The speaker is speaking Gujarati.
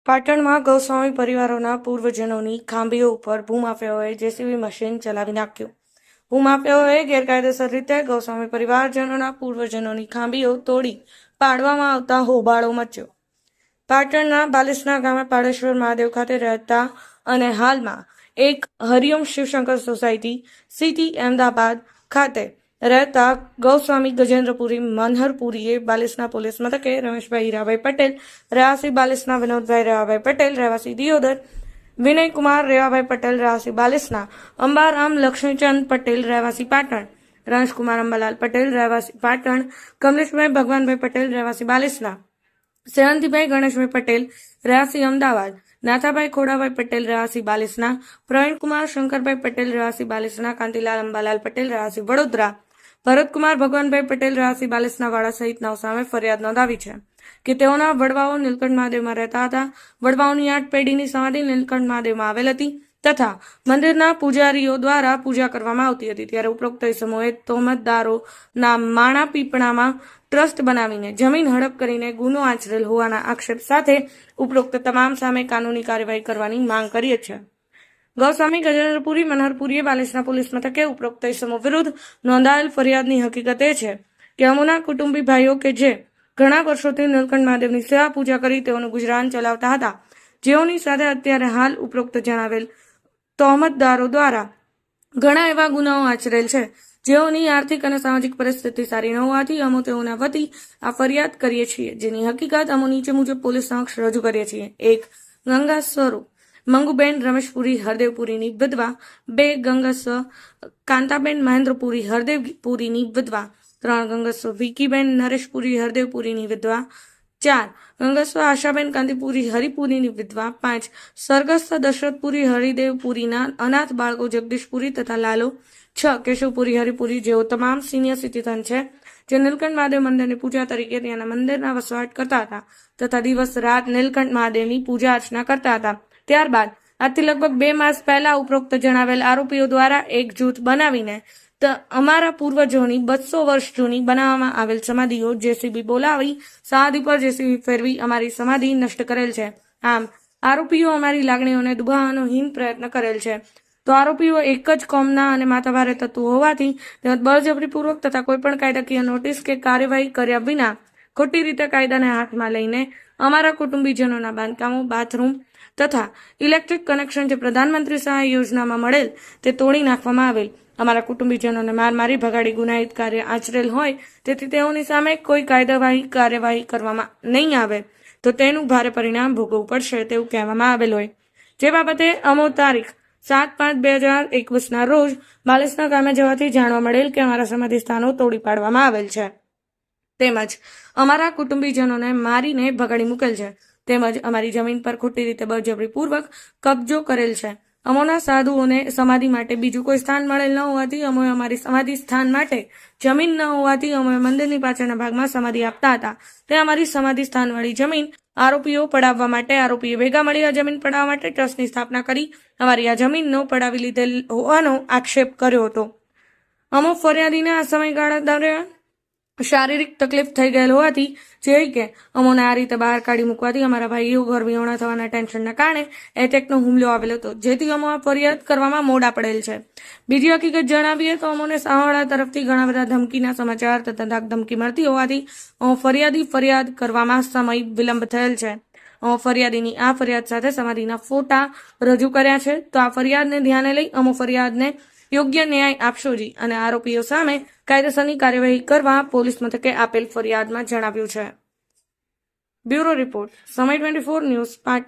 પાટણમાં ગૌસ્વામી પરિવારોના પૂર્વજનોની ખાંભીઓ ઉપર ભૂમાફિયાઓએ જેસીબી મશીન ચલાવી નાખ્યું. ભૂમાફિયાઓએ ગેરકાયદેસર રીતે ગૌસ્વામી પરિવારજનોના પૂર્વજનોની ખાંભીઓ તોડી પાડવામાં આવતા હોબાળો મચ્યો. પાટણના બાલિસના ગામે પાડેશ્વર મહાદેવ ખાતે રહેતા અને હાલમાં એક હરિઓમ શિવશંકર સોસાયટી સિટી અમદાવાદ ખાતે રહેતા ગૌસ્વામી ગજેન્દ્રપુરી મનહરપુરીએ બાલિસના પોલીસ મથકે રમેશભાઈ હીરાભાઈ પટેલ રહેવાસી બાલિસના, વિનોદભાઈ રેવાભાઈ પટેલ રહેવાસી દિયોદર, વિનયકુમાર રેવાભાઈ પટેલ રહેવાસી બાલિસના, અંબારામ લક્ષ્મીચંદ પટેલ રહેવાસી પાટણ, રમેશકુમાર અંબાલાલ પટેલ રહેવાસી પાટણ, કમલેશભાઈ ભગવાનભાઈ પટેલ રહેવાસી બાલિસના, સેવંતીભાઈ ગણેશભાઈ પટેલ રહેવાસી અમદાવાદ, નાથાભાઈ ખોડાભાઈ પટેલ રહેવાસી બાલિસના, પ્રવીણકુમાર શંકરભાઈ પટેલ રહેવાસી બાલિસના, કાંતિલાલ અંબાલાલ પટેલ રહેવાસી વડોદરા, ભરતકુમાર ભગવાનભાઈ પટેલ રહેવાસી બાલિસના વાડા સહિતનાઓ સામે ફરિયાદ નોંધાવી છે કે તેઓના વડવાઓ નીલકંઠ મહાદેવમાં રહેતા હતા. વડવાઓની 8 પેઢીની સમાધિ નીલકંઠ મહાદેવમાં આવેલ હતી તથા મંદિરના પૂજારીઓ દ્વારા પૂજા કરવામાં આવતી હતી. ત્યારે ઉપરોક્ત ઇસમોએ તહોમતદારોના માણા પીપળામાં ટ્રસ્ટ બનાવીને જમીન હડપ કરીને ગુનો આચરેલ હોવાના આક્ષેપ સાથે ઉપરોક્ત તમામ સામે કાનૂની કાર્યવાહી કરવાની માંગ કરી છે. ગૌસ્વામી ગજેન્દ્રપુરી મનહરપુરીએ બાલિસના પોલીસ મથકે ઉપરોક્ત ઇસમો વિરુદ્ધ નોંધાયેલ ફરિયાદની હકીકત એ છે કે અમોના કુટુંબી ભાઈઓ કે જે ઘણા વર્ષોથી નીલકંઠ મહાદેવની સેવા પૂજા કરી તેઓનું ગુજરાન ચલાવતા હતા, જેઓની સાથે અત્યારે હાલ ઉપરોક્ત જણાવેલ તહોમતદારો દ્વારા ઘણા એવા ગુનાઓ આચરેલ છે, જેઓની આર્થિક અને સામાજિક પરિસ્થિતિ સારી ન હોવાથી અમો તેઓના વતી આ ફરિયાદ કરીએ છીએ, જેની હકીકત અમો નીચે મુજબ પોલીસ સમક્ષ રજૂ કરીએ છીએ. 1. ગંગા સ્વરૂપ મંગુબેન રમેશપુરી હરદેવપુરીની વિધવા. 2. ગંગસ કાંતાબેન મહેન્દ્રપુરી હરદેવપુરીની વિધવા. 3. ગંગસ વિકીબેન નરેશપુરી હરદેવપુરીની વિધવા. 4. ગંગસ આશાબેન કાંતિપુરી હરિપુરીની વિધવા. 5. સરગસ્થ દશરથપુરી હરિદેવપુરીના અનાથ બાળકો જગદીશપુરી તથા લાલો. 6. કેશવપુરી હરિપુરી, જેઓ તમામ સિનિયર સિટીઝન છે, જે નીલકંઠ મહાદેવ મંદિરની પૂજા તરીકે ત્યાંના મંદિરના વસવાટ કરતા હતા તથા દિવસ રાત નીલકંઠ મહાદેવની પૂજા અર્ચના કરતા હતા. ત્યારબાદ આજથી લગભગ 2 માસ પહેલા ઉપરોક્ત જણાવેલ આરોપીઓ દ્વારા એક જૂથ બનાવીને અમારા પૂર્વજોની 200 વર્ષ જૂની બનાવવામાં આવેલ સમાધિઓ જેસીબી બોલાવી સમાધિ પર જેસીબી ફેરવી અમારી સમાધિ નષ્ટ કરેલ છે. આમ આરોપીઓ અમારી લાગણીઓને દુભાવવાનો હીન પ્રયત્ન કરેલ છે. તો આરોપીઓ એક જ કોમના અને માથાભારે તત્વો હોવાથી તેમજ બળજબરીપૂર્વક તથા કોઈપણ કાયદાકીય નોટિસ કે કાર્યવાહી કર્યા વિના ખોટી રીતે કાયદાને હાથમાં લઈને અમારા કુટુંબીજનોના બાંધકામો, બાથરૂમ તથા ઇલેક્ટ્રિક કનેક્શન જે પ્રધાનમંત્રી સહાય યોજનામાં મળેલ તે તોડી નાખવામાં આવેલ. અમારા કુટુંબીજનોને માર મારી ભગાડી ગુનાહિત કાર્ય આચરેલ હોય, તેથી તેઓની સામે કોઈ કાયદાવાહી કાર્યવાહી કરવામાં નહીં આવે તો તેનું ભારે પરિણામ ભોગવવું પડશે તેવું કહેવામાં આવેલ હોય. જે બાબતે અમો તારીખ 7/5/2021 રોજ બાલિસના ગામે જવાથી જાણવા મળેલ કે અમારા સમાધિ સ્થાનો તોડી પાડવામાં આવેલ છે તેમજ અમારા કુટુંબીજનોને મારીને ભગાડી મૂકેલ છે તેમજ અમારી જમીન પર ખોટી રીતે બળજબરીપૂર્વક કબજો કરેલ છે. અમોના સાધુઓને સમાધિ માટે બીજું કોઈ સ્થાન મળેલ ન હોવાથી અમોએ અમારી સમાધિ સ્થાન માટે જમીન ન હોવાથી અમોએ મંદિરની પાછળના ભાગમાં સમાધિ આપતા હતા તે અમારી સમાધિ સ્થાનવાળી જમીન આરોપીઓ પડાવવા માટે આરોપીએ ભેગા મળી આ જમીન પડાવવા માટે ટ્રસ્ટની સ્થાપના કરી અમારી આ જમીનનો પડાવી લીધેલ હોવાનો આક્ષેપ કર્યો હતો. અમો ફરિયાદીને આ સમયગાળા દરમિયાન શારીરિક તકલીફ થઈ ગયેલ હોવાથી જે કે અમોને આ રીતે બહાર કાઢી મૂકવાથી અમારા ભાઈઓ ઘર વિહોણા થવાના ટેન્શનના કારણે એટેકનો હુમલો આવેલો હતો, જેથી અમો આ ફરિયાદ કરવામાં મોડા પડેલ છે. બીજી હકીકત જણાવીએ તો અમોને સાહોડા તરફથી ઘણા બધા ધમકીના સમાચાર તથા ધમકી મળતી હોવાથી ફરિયાદી ફરિયાદ કરવામાં સમય વિલંબ થયેલ છે. ફરિયાદીની આ ફરિયાદ સાથે સમાધિના ફોટા રજૂ કર્યા છે. તો આ ફરિયાદને ધ્યાને લઈ અમો ફરિયાદને યોગ્ય ન્યાય આપશોજી અને આરોપીઓ સામે કાયદેસરની કાર્યવાહી કરવા પોલીસ મથકે આપેલ ફરિયાદમાં જણાવ્યું છે. બ્યુરો રિપોર્ટ, સમય 24 ન્યૂઝ, પાટણ.